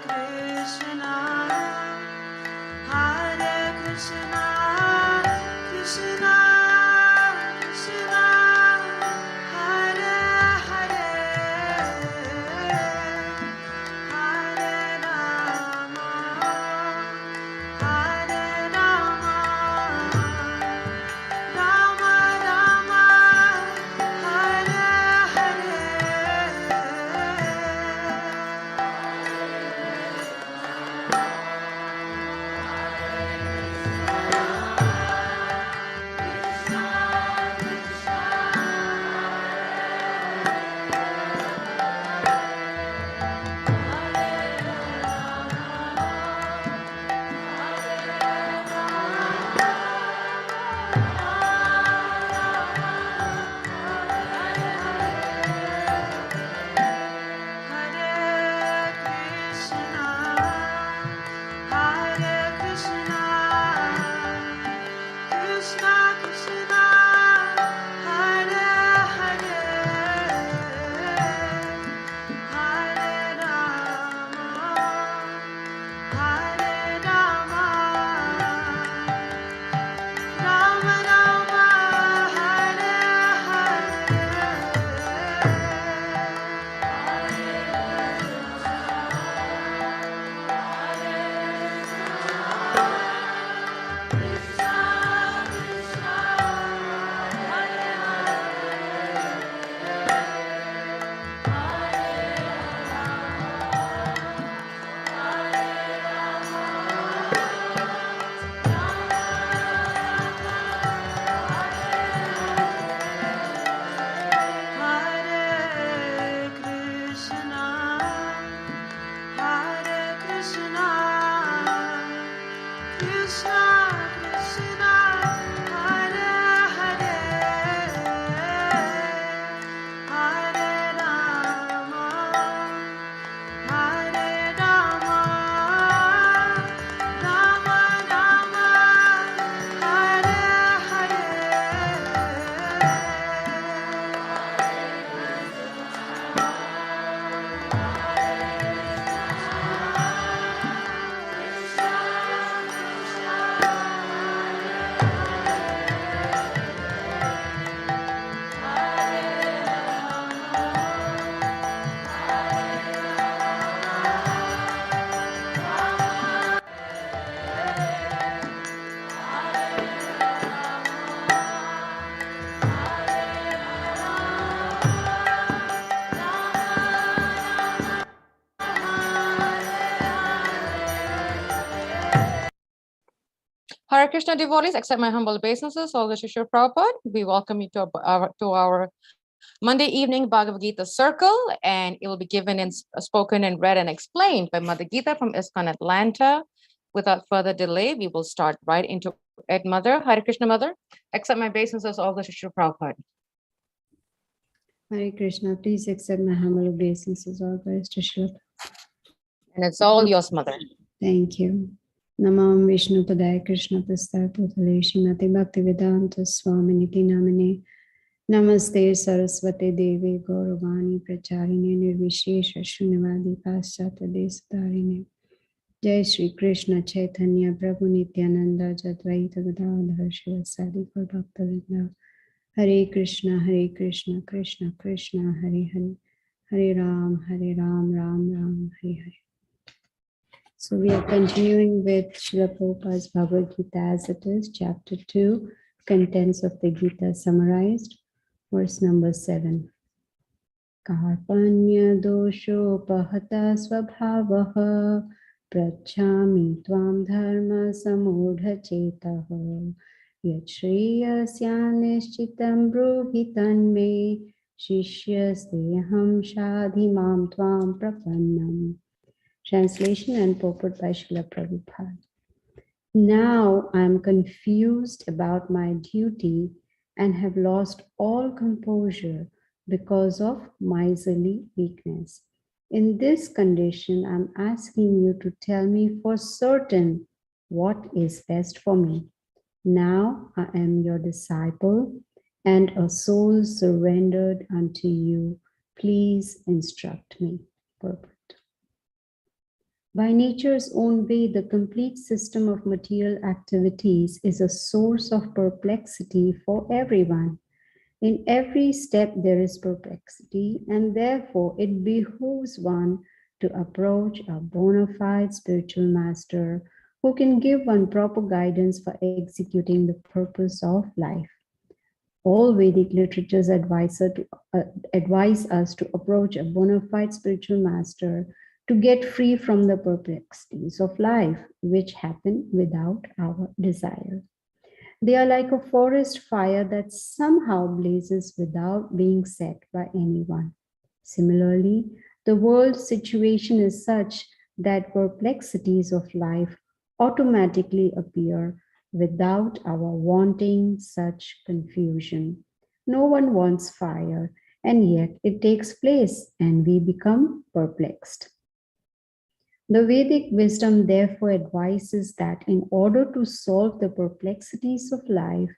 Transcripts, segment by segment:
Krishna Hare Krishna devotees, accept my humble obeisances. All the Shishir Prabhupada. We welcome you to our Monday evening Bhagavad Gita circle, and it will be given in spoken and read and explained by Mother Gita from ISKCON Atlanta. Without further delay, we will start right into it. Mother, Hare Krishna Mother, accept my obeisances. All the Shishir Prabhupada. Hare Krishna, please accept my humble obeisances. All praise to Srila. And it's all yours, Mother. Thank you. Namam Vishnu Padaya Krishna Prasthaya Putale Srimati Bhaktivedanta Swaminiti Namine Namaste Saraswate Devi Gauravani Pracharini Nirvishesha Shunyavadi Paschata Desatarine Jai Shri Krishna Chaitanya Prabhu Nityananda Jadvaita Gadadhar Shivasadi Gaur Bhaktavinda Hare Krishna Krishna Krishna Hare Hare Hare Ram Ram Ram Hare Hare. So we are continuing with Srila Prabhupada's Bhagavad Gita as it is, chapter 2, contents of the Gita summarized, verse number 7. Karpanya dosho pahata svabhavaha prachami tvam dharma samudha chetaha yat shreyasya nishchitam bruhitan me shishyasteham shadhimam tvam prapannam. Translation and purport by Srila Prabhupada. Now I am confused about my duty and have lost all composure because of miserly weakness. In this condition, I am asking you to tell me for certain what is best for me. Now I am your disciple and a soul surrendered unto you. Please instruct me. Purport. By nature's own way, the complete system of material activities is a source of perplexity for everyone. In every step, there is perplexity, and therefore it behooves one to approach a bona fide spiritual master who can give one proper guidance for executing the purpose of life. All Vedic literatures advise us to approach a bona fide spiritual master to get free from the perplexities of life, which happen without our desire. They are like a forest fire that somehow blazes without being set by anyone. Similarly, the world's situation is such that perplexities of life automatically appear without our wanting such confusion. No one wants fire, and yet it takes place and we become perplexed. The Vedic wisdom therefore advises that in order to solve the perplexities of life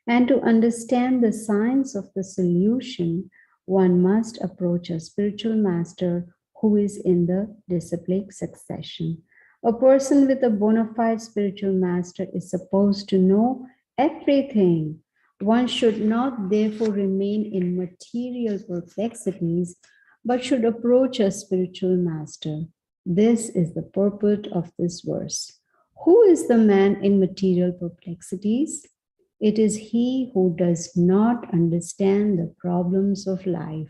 and to understand the science of the solution, one must approach a spiritual master who is in the disciplic succession. A person with a bona fide spiritual master is supposed to know everything. One should not therefore remain in material perplexities, but should approach a spiritual master. This is the purport of this verse. Who is the man in material perplexities? It is he who does not understand the problems of life.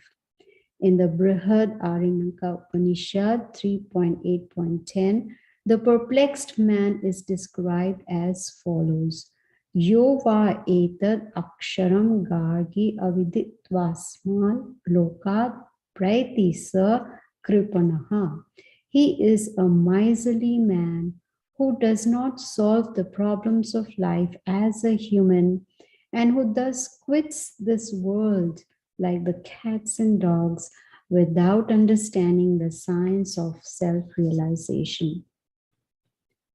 In the Brihad Arinaka Upanishad 3.8.10, the perplexed man is described as follows. Yo va etad aksharam gargi aviditvasman lokat praiti sa kripanaha. He is a miserly man who does not solve the problems of life as a human and who thus quits this world like the cats and dogs without understanding the science of self-realization.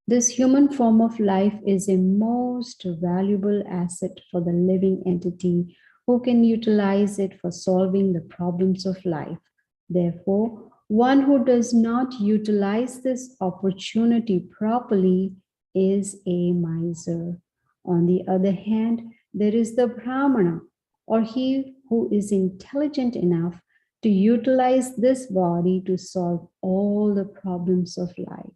This human form of life is a most valuable asset for the living entity who can utilize it for solving the problems of life. Therefore, one who does not utilize this opportunity properly is a miser. On the other hand, there is the Brahmana, or he who is intelligent enough to utilize this body to solve all the problems of life.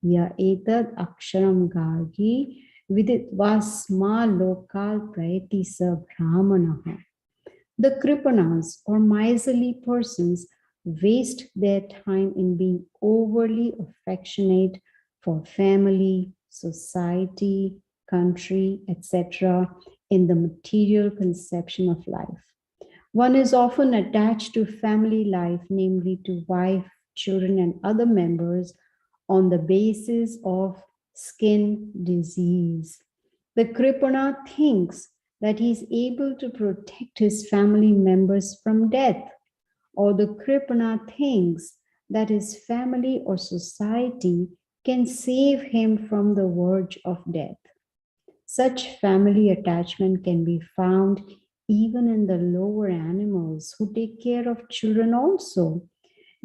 Ya etad aksharam gargi viditvasma lokal prayati sa brahmanaha. The kripanas or miserly persons waste their time in being overly affectionate for family, society, country, etc. in the material conception of life. One is often attached to family life, namely to wife, children, and other members on the basis of skin disease. The Kripana thinks that he is able to protect his family members from death, or the Kripana thinks that his family or society can save him from the verge of death. Such family attachment can be found even in the lower animals who take care of children also.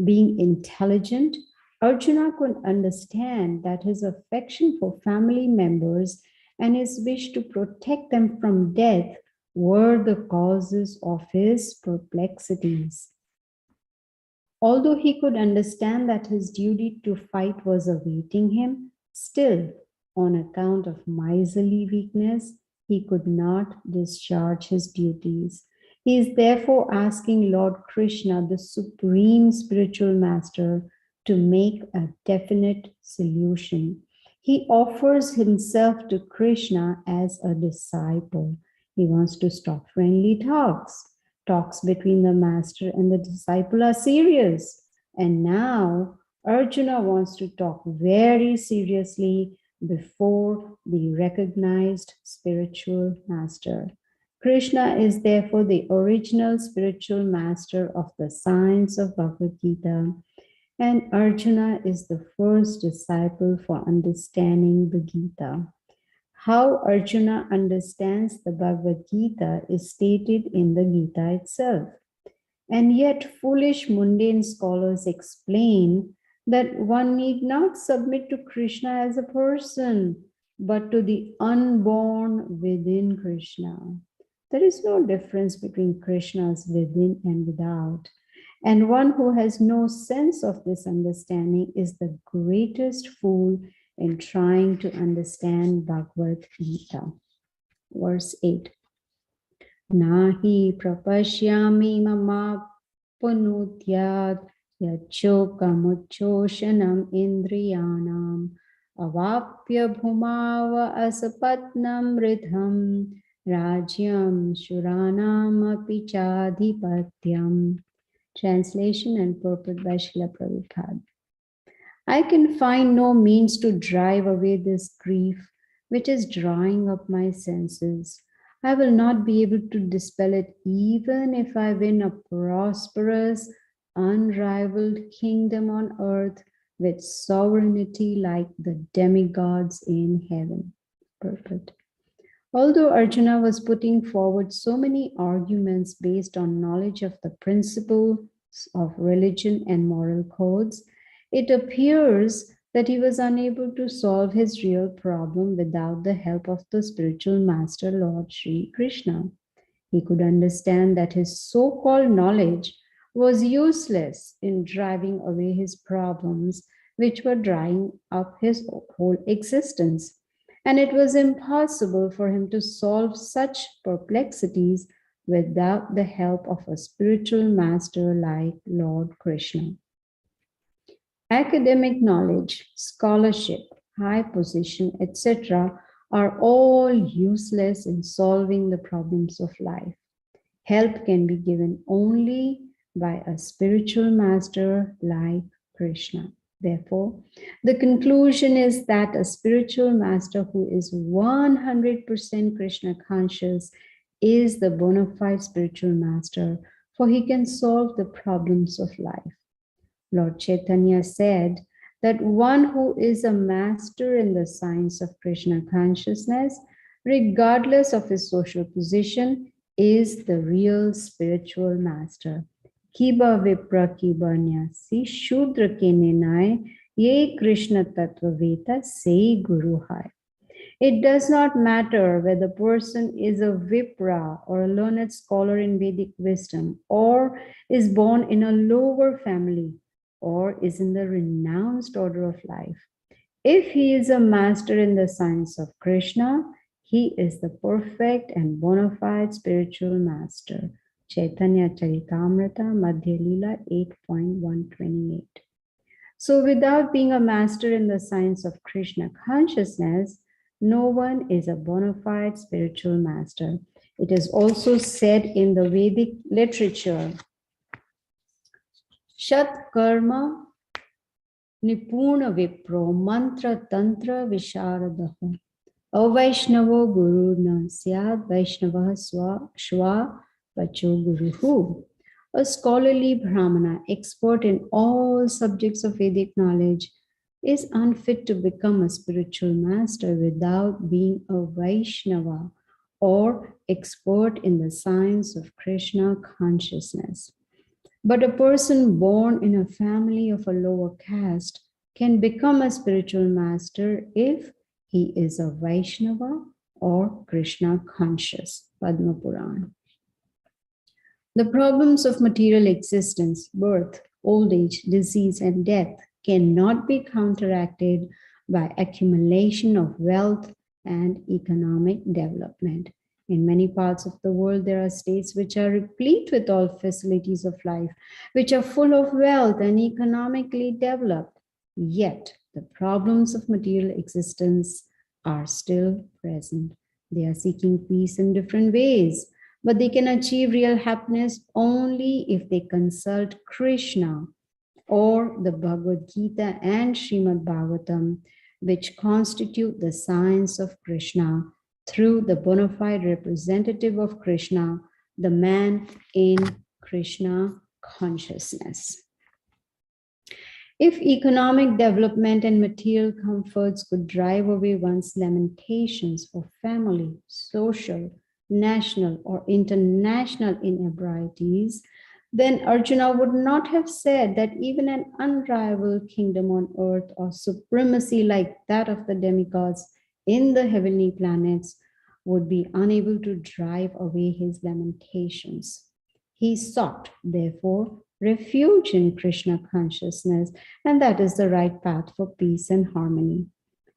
Being intelligent, Arjuna could understand that his affection for family members and his wish to protect them from death were the causes of his perplexities. Although he could understand that his duty to fight was awaiting him, still, on account of miserly weakness, he could not discharge his duties. He is therefore asking Lord Krishna, the supreme spiritual master, to make a definite solution. He offers himself to Krishna as a disciple. He wants to stop friendly talks. Talks between the master and the disciple are serious. And now Arjuna wants to talk very seriously before the recognized spiritual master. Krishna is therefore the original spiritual master of the science of Bhagavad Gita, and Arjuna is the first disciple for understanding the Gita. How Arjuna understands the Bhagavad Gita is stated in the Gita itself. And yet foolish mundane scholars explain that one need not submit to Krishna as a person, but to the unborn within Krishna. There is no difference between Krishna's within and without. And one who has no sense of this understanding is the greatest fool in trying to understand Bhagavad Gita. Verse 8. Nahi prapashyami mama punutyad yachokamuchoshanam indriyanam avapya bhumava asapatnam ritham rajyam shuranam api chadhipatyam. Translation and purport by Srila Prabhupada. I can find no means to drive away this grief which is drawing up my senses. I will not be able to dispel it even if I win a prosperous, unrivaled kingdom on earth with sovereignty like the demigods in heaven. Purport. Although Arjuna was putting forward so many arguments based on knowledge of the principles of religion and moral codes, it appears that he was unable to solve his real problem without the help of the spiritual master Lord Sri Krishna. He could understand that his so-called knowledge was useless in driving away his problems, which were drying up his whole existence. And it was impossible for him to solve such perplexities without the help of a spiritual master like Lord Krishna. Academic knowledge, scholarship, high position, etc. are all useless in solving the problems of life. Help can be given only by a spiritual master like Krishna. Therefore, the conclusion is that a spiritual master who is 100% Krishna conscious is the bona fide spiritual master, for he can solve the problems of life. Lord Chaitanya said that one who is a master in the science of Krishna consciousness, regardless of his social position, is the real spiritual master. Kiba vipra kiba nyasi shudra ke nenai ye Krishna tattva veta se guru hai. It does not matter whether the person is a vipra or a learned scholar in Vedic wisdom, or is born in a lower family, or is in the renounced order of life. If he is a master in the science of Krishna, he is the perfect and bona fide spiritual master. Chaitanya Charitamrita, Madhya Lila 8.128. So without being a master in the science of Krishna consciousness, no one is a bona fide spiritual master. It is also said in the Vedic literature, Shat Karma Nipuna Vipro Mantra Tantra Visharadaha Avaishnavo Guru Na Syad Vaishnava Shva Pacho Guruhu. A scholarly Brahmana, expert in all subjects of Vedic knowledge, is unfit to become a spiritual master without being a Vaishnava or expert in the science of Krishna consciousness. But a person born in a family of a lower caste can become a spiritual master if he is a Vaishnava or Krishna conscious. Padma Purana. The problems of material existence, birth, old age, disease, and death cannot be counteracted by accumulation of wealth and economic development. In many parts of the world, there are states which are replete with all facilities of life, which are full of wealth and economically developed. Yet, the problems of material existence are still present. They are seeking peace in different ways, but they can achieve real happiness only if they consult Krishna or the Bhagavad Gita and Srimad Bhagavatam, which constitute the science of Krishna through the bona fide representative of Krishna, the man in Krishna consciousness. If economic development and material comforts could drive away one's lamentations for family, social, national, or international inebrities, then Arjuna would not have said that even an unrivaled kingdom on earth or supremacy like that of the demigods in the heavenly planets would be unable to drive away his lamentations. He sought, therefore, refuge in Krishna consciousness, and that is the right path for peace and harmony.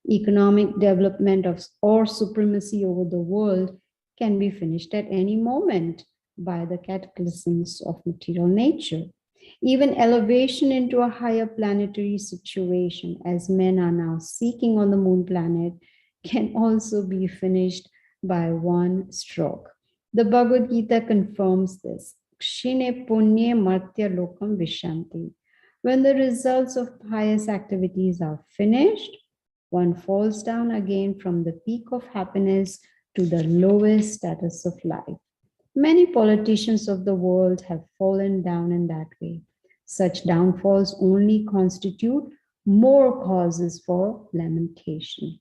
Economic development of, or supremacy over the world can be finished at any moment by the cataclysms of material nature. Even elevation into a higher planetary situation, as men are now seeking on the moon planet, can also be finished by one stroke. The Bhagavad Gita confirms this. Kshine punye martya lokam vishanti. When the results of pious activities are finished, one falls down again from the peak of happiness to the lowest status of life. Many politicians of the world have fallen down in that way. Such downfalls only constitute more causes for lamentation.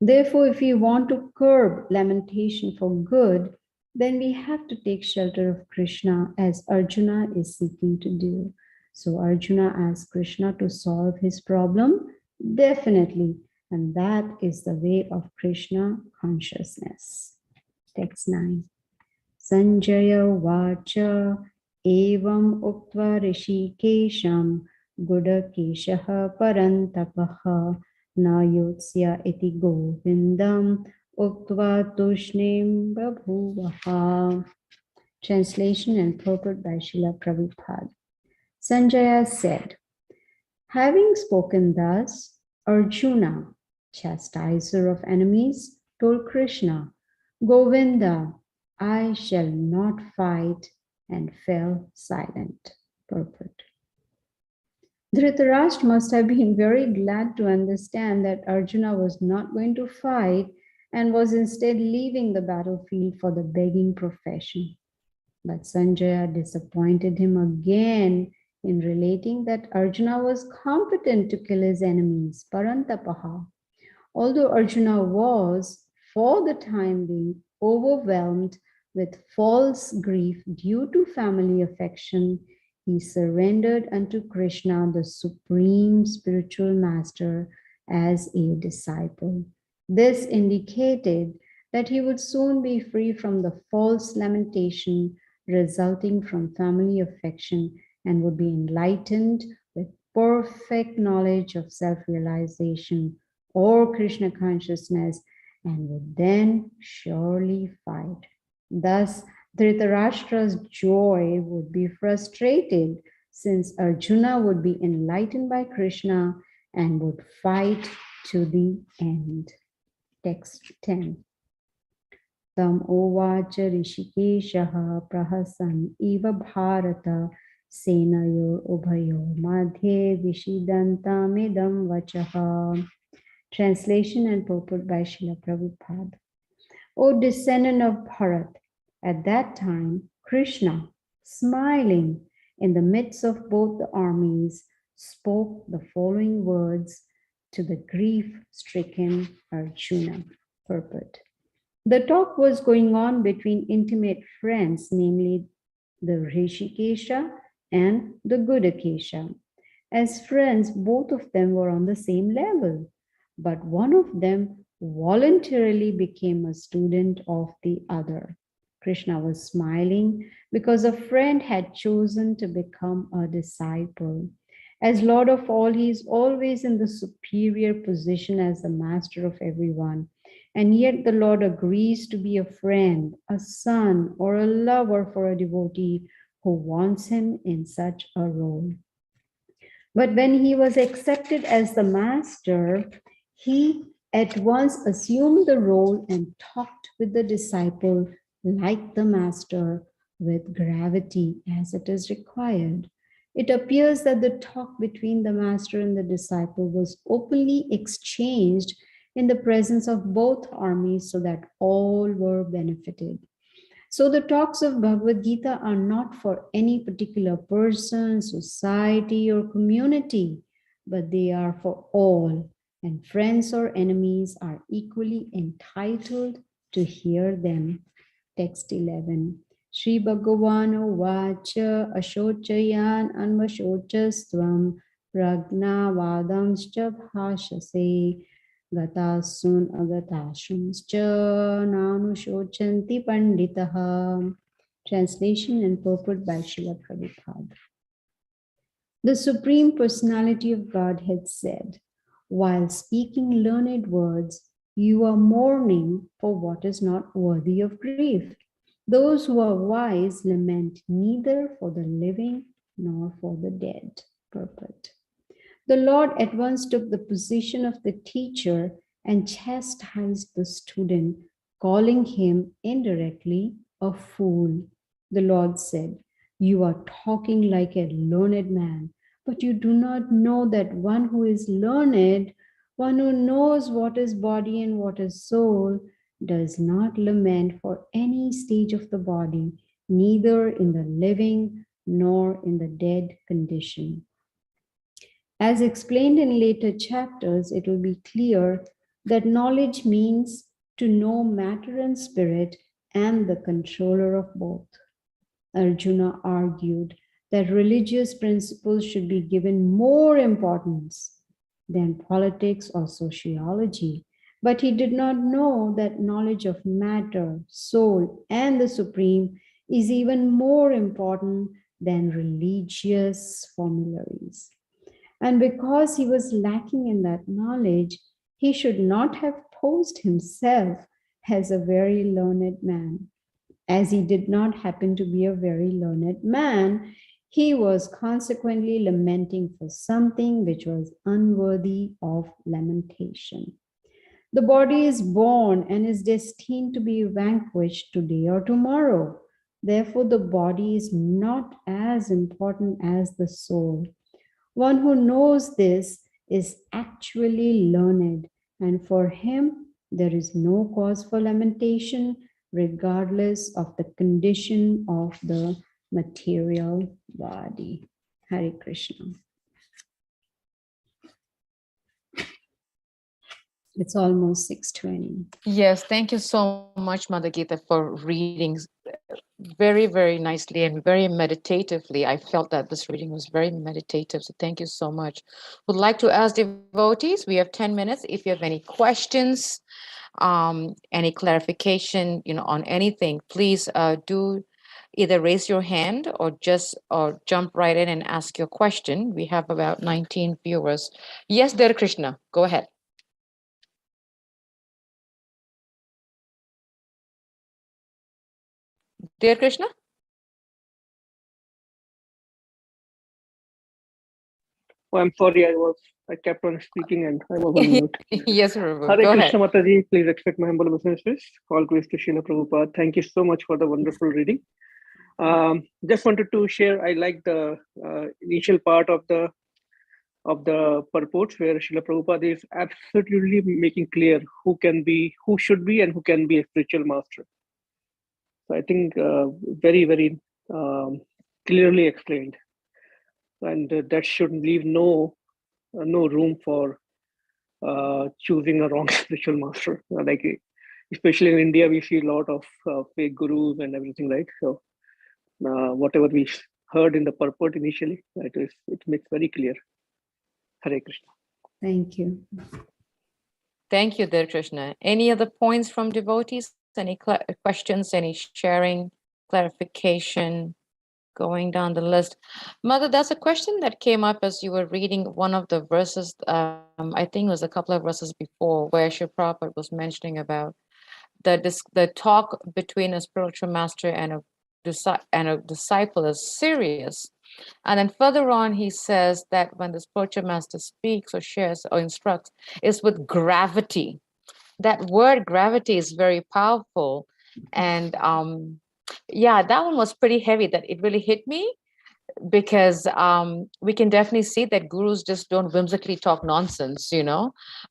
Therefore, if we want to curb lamentation for good, then we have to take shelter of Krishna as Arjuna is seeking to do. So Arjuna asked Krishna to solve his problem, definitely, and that is the way of Krishna consciousness. Text 9. Sanjaya Vacha Evam Uktva Rishikesham Gudakeshaha Parantapaha Na Yotsya iti Govindam Uktva Tushnim Babhuvaha. Translation and purport by Srila Prabhupada. Sanjaya said, having spoken thus, Arjuna, chastiser of enemies, told Krishna, Govinda, I shall not fight, and fell silent. Purport. Dhritarashtra must have been very glad to understand that Arjuna was not going to fight and was instead leaving the battlefield for the begging profession. But Sanjaya disappointed him again in relating that Arjuna was competent to kill his enemies, Parantapaha. Although Arjuna was, for the time being, overwhelmed with false grief due to family affection, he surrendered unto Krishna, the supreme spiritual master, as a disciple. This indicated that he would soon be free from the false lamentation resulting from family affection and would be enlightened with perfect knowledge of self-realization or Krishna consciousness and would then surely fight. Thus, Dhritarashtra's joy would be frustrated since Arjuna would be enlightened by Krishna and would fight to the end. Text 10. Tam ovacha rishikeshaha prahasan eva bharata senayor ubhayor madhye vishidantamidam vachaha. Translation and purport by Srila Prabhupada. O descendant of Bharat, at that time, Krishna, smiling in the midst of both the armies, spoke the following words to the grief-stricken Arjuna. Purport. The talk was going on between intimate friends, namely the Rishikesha and the Gudakesha. As friends, both of them were on the same level, but one of them voluntarily became a student of the other. Krishna was smiling because a friend had chosen to become a disciple. As Lord of all, he is always in the superior position as the master of everyone. And yet the Lord agrees to be a friend, a son, or a lover for a devotee who wants him in such a role. But when he was accepted as the master, he at once assumed the role and talked with the disciple like the master, with gravity as it is required. It appears that the talk between the master and the disciple was openly exchanged in the presence of both armies so that all were benefited. So the talks of Bhagavad Gita are not for any particular person, society, or community, but they are for all, and friends or enemies are equally entitled to hear them. Text 11. Shri Bhagavan Uvacha Ashochayan Anvashochastvam Pragnavadamscha Bhashase Gatasun Agatashunscha Nanushochanti Panditaha. Translation and purport by Srila Prabhupada. The Supreme Personality of Godhead said, while speaking learned words, you are mourning for what is not worthy of grief. Those who are wise lament neither for the living nor for the dead. Purport. The Lord at once took the position of the teacher and chastised the student, calling him indirectly a fool. The Lord said, you are talking like a learned man, but you do not know that one who is learned, one who knows what is body and what is soul, does not lament for any stage of the body, neither in the living nor in the dead condition. As explained in later chapters, it will be clear that knowledge means to know matter and spirit and the controller of both. Arjuna argued that religious principles should be given more importance than politics or sociology, but he did not know that knowledge of matter, soul, and the Supreme is even more important than religious formularies. And because he was lacking in that knowledge, he should not have posed himself as a very learned man. As he did not happen to be a very learned man, he was consequently lamenting for something which was unworthy of lamentation. The body is born and is destined to be vanquished today or tomorrow. Therefore, the body is not as important as the soul. One who knows this is actually learned, and for him there is no cause for lamentation, regardless of the condition of the material body. Hare Krishna. It's almost 6:20. Yes, thank you so much, Mother Gita, for reading very, very nicely and very meditatively. I felt that this reading was very meditative, so thank you so much. Would like to ask devotees, we have 10 minutes. If you have any questions, any clarification, on anything, please do either raise your hand or jump right in and ask your question. We have about 19 viewers. Yes, Dear Krishna, go ahead. Dear Krishna? Oh, I'm sorry, I kept on speaking and I was on mute. Yes, Prabhu, Hare go Krishna ahead. Mataji, please accept my humble obeisances. All grace to Srila Prabhupada. Thank you so much for the wonderful reading. Just wanted to share, I like the initial part of the purports where Srila Prabhupada is absolutely making clear who should be and who can be a spiritual master. So I think very, very clearly explained. And that should leave no room for choosing a wrong spiritual master. Especially in India, we see a lot of fake gurus and everything, right? So whatever we heard in the purport initially, it makes very clear. Hare Krishna. Thank you. Thank you, Dear Krishna. Any other points from devotees? Any questions, any sharing, clarification, going down the list? Mother, there's a question that came up as you were reading one of the verses, I think it was a couple of verses before, where Sri Prabhupada was mentioning about the talk between a spiritual master and a disciple is serious. And then further on, he says that when the spiritual master speaks or shares or instructs, it's with gravity. That word gravity is very powerful. And yeah, that one was pretty heavy, that it really hit me, because we can definitely see that gurus just don't whimsically talk nonsense,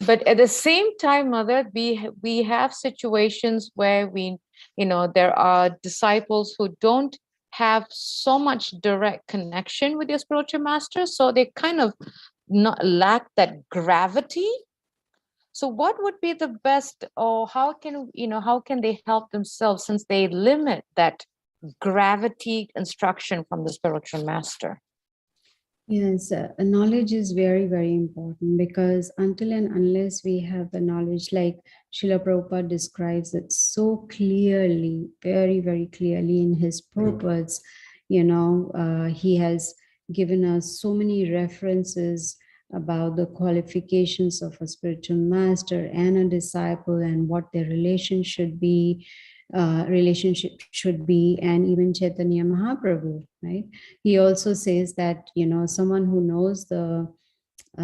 But at the same time, Mother, we have situations where there are disciples who don't have so much direct connection with their spiritual master, so they kind of not lack that gravity. So what would be the best, or how can they help themselves, since they limit that gravity instruction from the spiritual master. Yes, knowledge is very, very important, because until and unless we have the knowledge, like Srila Prabhupada describes it so clearly, very, very clearly in his purports, he has given us so many references about the qualifications of a spiritual master and a disciple and what their relationship should be, and even Chaitanya Mahaprabhu, right? He also says that, someone who knows the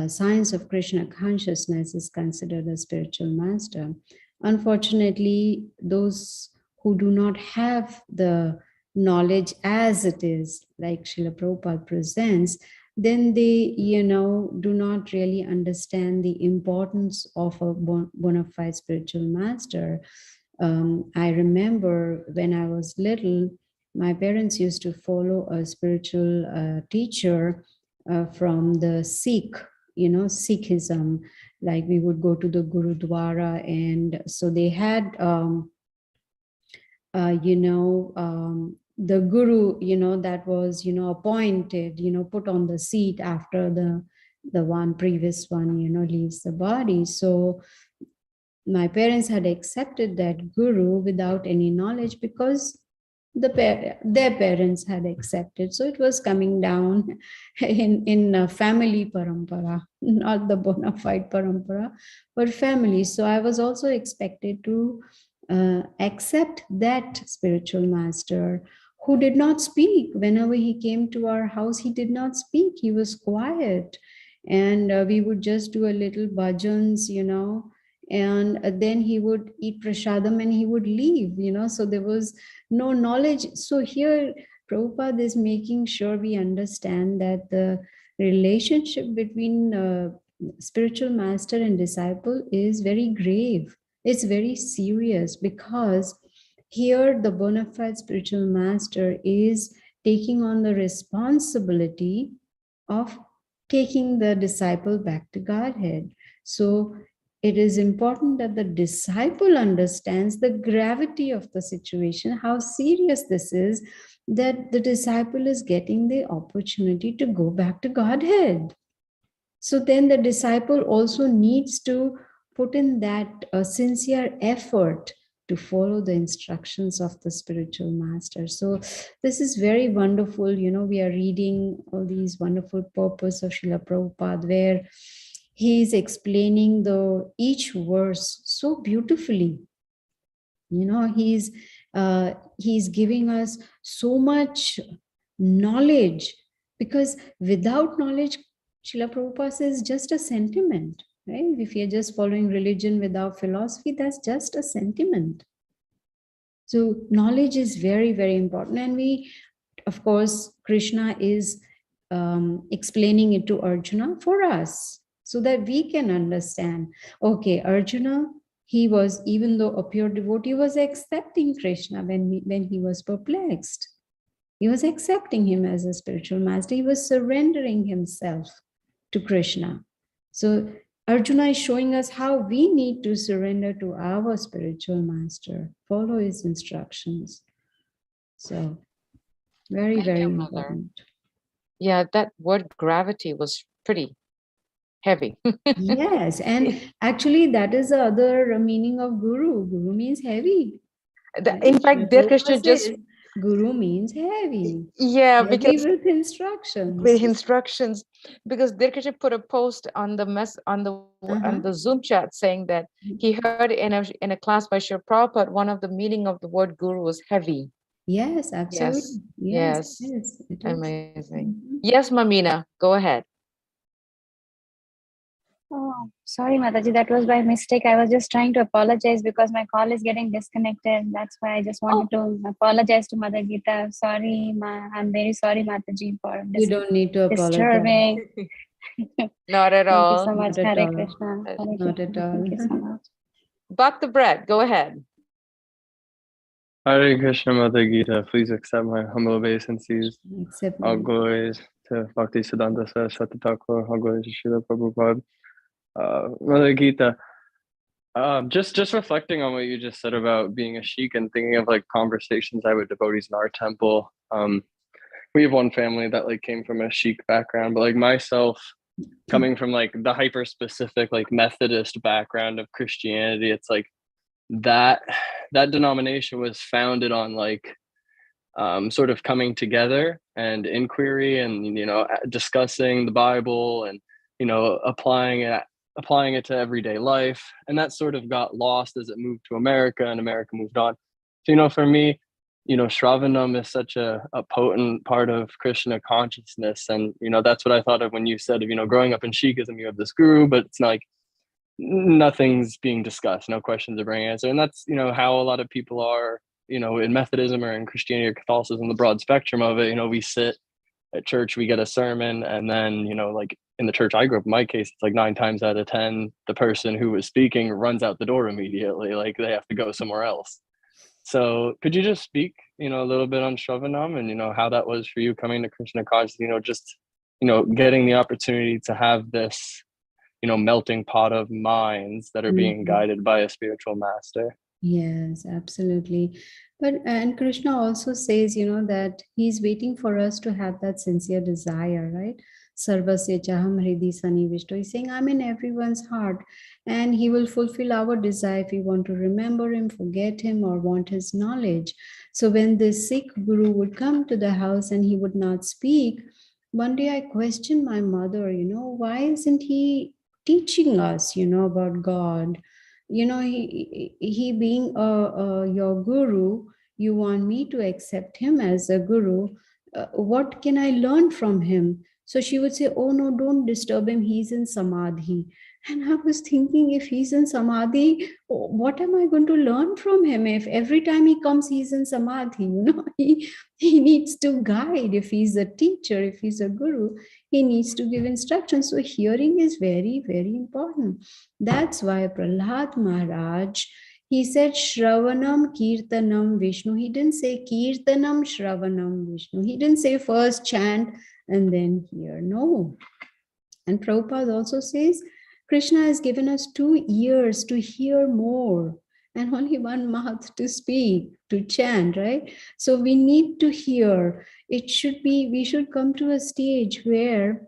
science of Krishna consciousness is considered a spiritual master. Unfortunately, those who do not have the knowledge as it is, like Srila Prabhupada presents, then they, do not really understand the importance of a bona fide spiritual master. I remember when I was little, my parents used to follow a spiritual teacher from the Sikhism. Like we would go to the Gurudwara, and so they had, the guru, that was, appointed, put on the seat after the previous one, leaves the body. So my parents had accepted that guru without any knowledge, because their parents had accepted. So it was coming down in a family parampara, not the bona fide parampara, but family. So I was also expected to accept that spiritual master, who did not speak. Whenever he came to our house, he did not speak. He was quiet. And we would just do a little bhajans, and then he would eat prasadam and he would leave, so there was no knowledge. So here Prabhupada is making sure we understand that the relationship between spiritual master and disciple is very grave. It's very serious, because here the bona fide spiritual master is taking on the responsibility of taking the disciple back to Godhead. So it is important that the disciple understands the gravity of the situation, how serious this is, that the disciple is getting the opportunity to go back to Godhead. So then the disciple also needs to put in that sincere effort to follow the instructions of the spiritual master. So this is very wonderful. We are reading all these wonderful purpose of Srila Prabhupada, where he is explaining each verse so beautifully. He's giving us so much knowledge, because without knowledge, Srila Prabhupada says, just a sentiment, right? If you're just following religion without philosophy, that's just a sentiment. So knowledge is very, very important. And of course, Krishna is explaining it to Arjuna for us, so that we can understand, okay, Arjuna, he was, even though a pure devotee, was accepting Krishna when he was perplexed. He was accepting him as a spiritual master. He was surrendering himself to Krishna. So Arjuna is showing us how we need to surrender to our spiritual master, follow his instructions. So very, very important. Yeah, that word gravity was pretty heavy. Yes, and actually that is the other meaning of guru. Guru means heavy. In fact, dear Krishna just... Guru means heavy. Yeah, heavy because with instructions. With instructions, because dear Krishna put a post on the on the Zoom chat saying that he heard in a class by Srila Prabhupada, one of the meaning of the word guru was heavy. Yes, absolutely. Yes. Amazing. Yes, Mamina, go ahead. Oh, sorry, Mataji, that was by mistake. I was just trying to apologize because my call is getting disconnected. That's why I just wanted to apologize to Mother Gita. Sorry, I'm very sorry, Mataji, for you don't need to disturbing. Not at all. Thank you so much, Hare Krishna. Not at all. Thank you so much. Bhakta Brett, go ahead. Hare Krishna, Mother Gita. Please accept my humble obeisances. All glories to Bhakti Siddhanta Saraswati Thakur. All glories to Srila Prabhupada. Mother Gita, Just reflecting on what you just said about being a sheik and thinking of like conversations I with devotees in our temple. We have one family that like came from a sheik background, but like myself, coming from like the hyper specific like Methodist background of Christianity, it's like that denomination was founded on like sort of coming together and inquiry and discussing the Bible and applying it to everyday life, and that sort of got lost as it moved to America and America moved on. So for me, Shravanam is such a potent part of Krishna consciousness, and that's what I thought of when you said of growing up in Sikhism, you have this guru, but it's not like nothing's being discussed, no questions are being answered, and that's how a lot of people are in Methodism or in Christianity or Catholicism, the broad spectrum of it. We sit at church, we get a sermon, and then like in the church I grew up, in my case, it's like 9 times out of 10 the person who was speaking runs out the door immediately, like they have to go somewhere else. So could you just speak a little bit on Shravanam and how that was for you coming to Krishna consciousness, just getting the opportunity to have this melting pot of minds that are being guided by a spiritual master? Yes, absolutely. And Krishna also says, that he's waiting for us to have that sincere desire, right? Sarvasya chaham hridi sanivishto. He's saying, I'm in everyone's heart, and he will fulfill our desire if we want to remember him, forget him, or want his knowledge. So when the Sikh guru would come to the house and he would not speak, one day I questioned my mother, why isn't he teaching us, about God? He being your guru, you want me to accept him as a guru. What can I learn from him? So she would say, oh no, don't disturb him, he's in samadhi. And I was thinking, if he's in samadhi, what am I going to learn from him? If every time he comes, he's in samadhi, he needs to guide. If he's a teacher, if he's a guru, he needs to give instructions. So hearing is very, very important. That's why Prahlad Maharaj, he said Shravanam Kirtanam Vishnu. He didn't say Kirtanam Shravanam Vishnu. He didn't say first chant and then hear. No. And Prabhupada also says Krishna has given us 2 ears to hear more and only 1 mouth to speak, to chant, right? So we need to hear. We should come to a stage where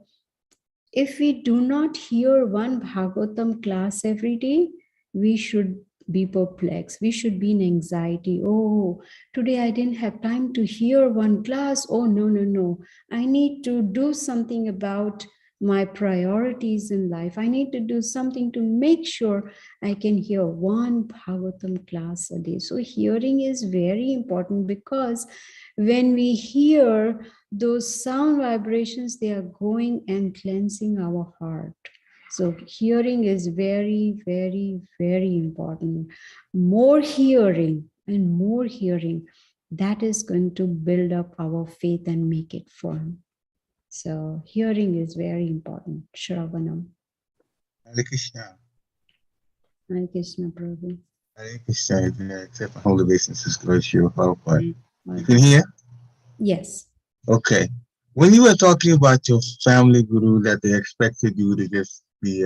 if we do not hear 1 Bhagavatam class every day, we should be perplexed. We should be in anxiety. Oh, today I didn't have time to hear 1 class. Oh, no. I need to do something about my priorities in life. I need to do something to make sure I can hear 1 Bhagavatam class a day. So hearing is very important, because when we hear those sound vibrations, they are going and cleansing our heart. So hearing is very, very, very important. More hearing and more hearing, that is going to build up our faith and make it firm. So hearing is very important. Shravanam. Hare Krishna. Hare Krishna, Prabhu. Hare Krishna. Accept my holy obeisances, Lord Shiva Prabhupada. You can hear? Yes. Okay. When you were talking about your family guru, that they expected you to just be,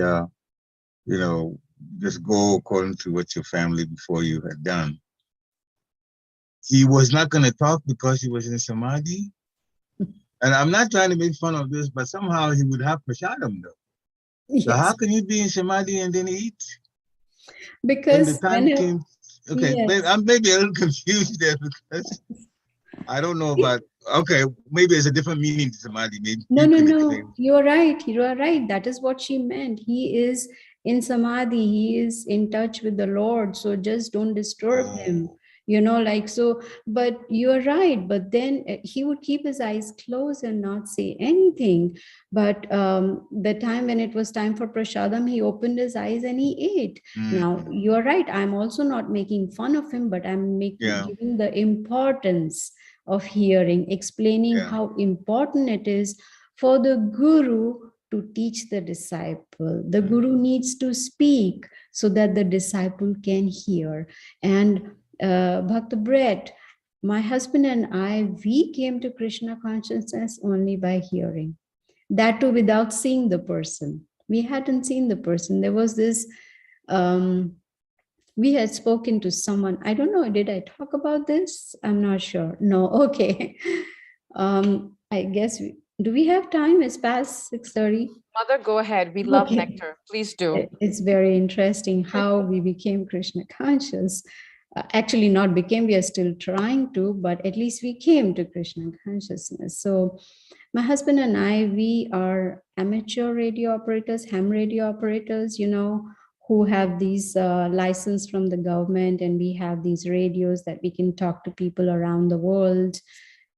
just go according to what your family before you had done, he was not going to talk because he was in samadhi. And I'm not trying to make fun of this, but somehow he would have prasadam though. Yes. So how can you be in samadhi and then eat? Because the time came, okay, yes. I'm maybe a little confused there, because I don't know about, okay, maybe there's a different meaning to samadhi. Maybe no, you are right. That is what she meant. He is in samadhi, he is in touch with the Lord, so just don't disturb him. But you're right. But then he would keep his eyes closed and not say anything. But the time when it was time for prasadam, he opened his eyes and he ate. Now, you're right. I'm also not making fun of him, but I'm giving the importance of hearing, explaining how important it is for the guru to teach the disciple. The guru needs to speak so that the disciple can hear. And Bhakta Brett, my husband and I, we came to Krishna consciousness only by hearing. That too without seeing the person. We hadn't seen the person. There was this We had spoken to someone. I don't know, did I talk about this? I'm not sure. No, okay. I guess, do we have time? It's past 6:30. Mother, go ahead. We love Okay. nectar. Please do. It's very interesting how we became Krishna conscious. Actually, not became, we are still trying to, but at least we came to Krishna consciousness. So my husband and I, we are amateur radio operators, ham radio operators, you know, who have these license from the government, and we have these radios that we can talk to people around the world,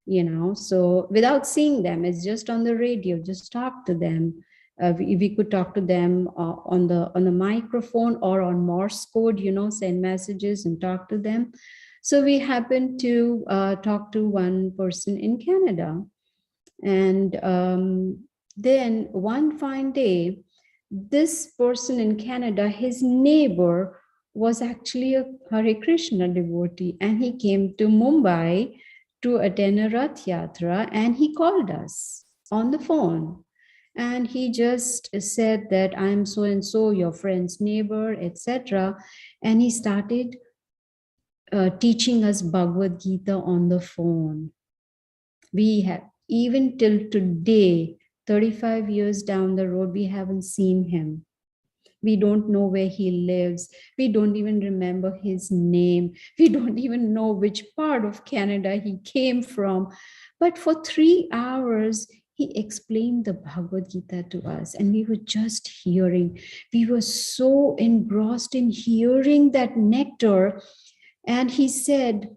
you know. So without seeing them, it's just on the radio, just talk to them. We could talk to them on the microphone or on Morse code, you know, send messages and talk to them. So we happened to talk to one person in Canada. And then one fine day, this person in Canada, his neighbor was actually a Hare Krishna devotee, and he came to Mumbai to attend a Rath Yatra, and he called us on the phone. And he just said that I'm so and so, your friend's neighbor, etc. And he started teaching us Bhagavad Gita on the phone. We have, even till today, 35 years down the road, we haven't seen him. We don't know where he lives. We don't even remember his name. We don't even know which part of Canada he came from. But for 3 hours, he explained the Bhagavad Gita to us, and we were just hearing. We were so engrossed in hearing that nectar. And he said,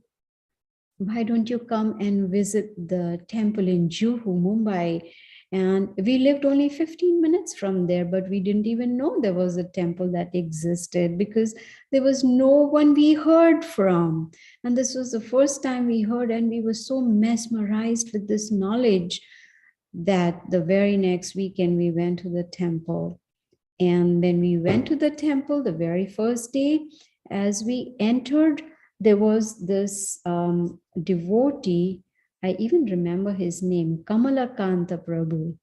why don't you come and visit the temple in Juhu, Mumbai? And we lived only 15 minutes from there, but we didn't even know there was a temple that existed because there was no one we heard from. And this was the first time we heard, and we were so mesmerized with this knowledge that the very next weekend we went to the temple. And then we went to the temple the very first day. As we entered, there was this devotee, I even remember his name, Kamalakanta Prabhu.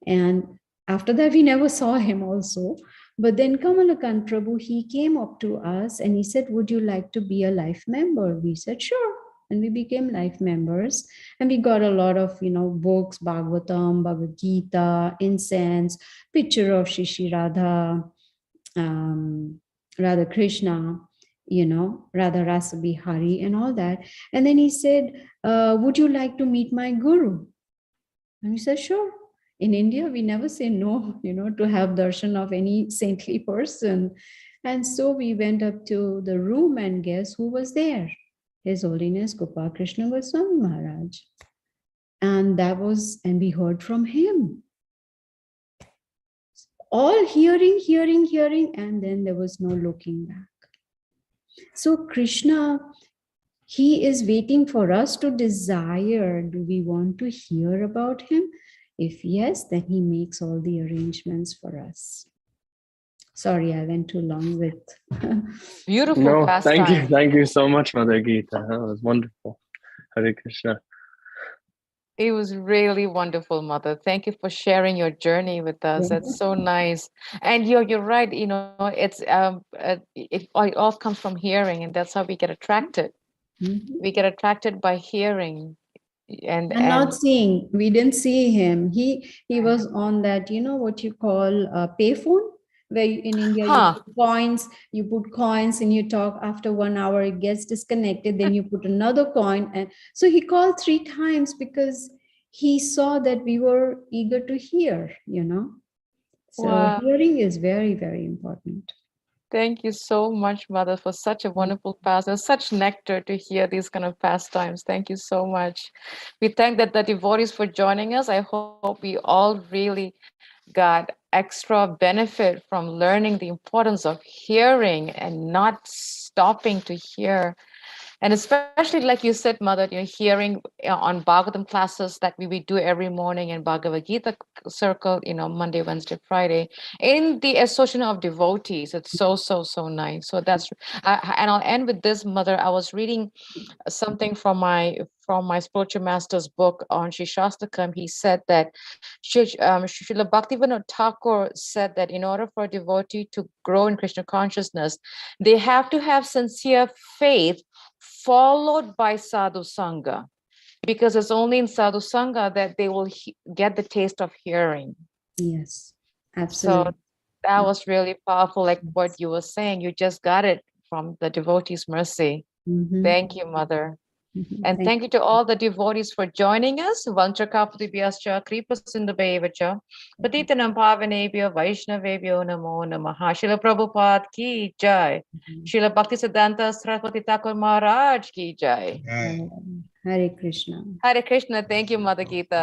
And after that, we never saw him also. But then Kamalakant Prabhu, he came up to us and he said, would you like to be a life member? We said, sure. And we became life members. And we got a lot of, you know, books, Bhagavatam, Bhagavad Gita, incense, picture of Shishi Radha, Radha Krishna, you know, Radha Rasa Bihari and all that. And then he said, would you like to meet my guru? And we said, sure. In India, we never say no, you know, to have darshan of any saintly person. And so we went up to the room, and guess who was there? His Holiness Gopal Krishna Goswami Maharaj. And that was, and we heard from him. All hearing, and then there was no looking back. So Krishna, he is waiting for us to desire. Do we want to hear about him? If yes, then he makes all the arrangements for us. Sorry, I went too long with. Beautiful No, pastime. thank you so much, Mother Gita. That was wonderful. Hare Krishna. It was really wonderful, Mother. Thank you for sharing your journey with us. That's so nice. And you're right. You know, it's it all comes from hearing, and that's how we get attracted. We get attracted by hearing, and not seeing. We didn't see him. He was on that, you know, what you call a payphone, where in India you put coins and you talk. After 1 hour it gets disconnected, then you put another coin. And so he called 3 times because he saw that we were eager to hear, you know. So hearing is very, very important. Thank you so much, Mother, for such a wonderful pastime, such nectar to hear these kind of pastimes. Thank you so much. We thank the devotees for joining us. I hope we all really got extra benefit from learning the importance of hearing and not stopping to hear And especially like you said, Mother, hearing on Bhagavatam classes that we do every morning in Bhagavad Gita circle, Monday, Wednesday, Friday, in the association of devotees. It's so nice. So that's, and I'll end with this, Mother. I was reading something from my spiritual master's book on Shishastakam. He said that Srila Bhaktivinoda Thakur said that in order for a devotee to grow in Krishna consciousness, they have to have sincere faith followed by sadhu sangha, because it's only in sadhu sangha that they will get the taste of hearing. Yes, absolutely. So that was really powerful, like what you were saying. You just got it from the devotee's mercy. Thank you, Mother. And thank you to all the devotees for joining us. Vanchakapatibhyascha kripasindubhyevacha patitanam pavanebhyo vaishnavebhyo namo namaha. Srila Prabhupada ki jai. Srila Bhaktisiddhanta Saraswati Thakur Maharaj ki jai. Hare Krishna. Hare Krishna. Thank you, Mother Gita.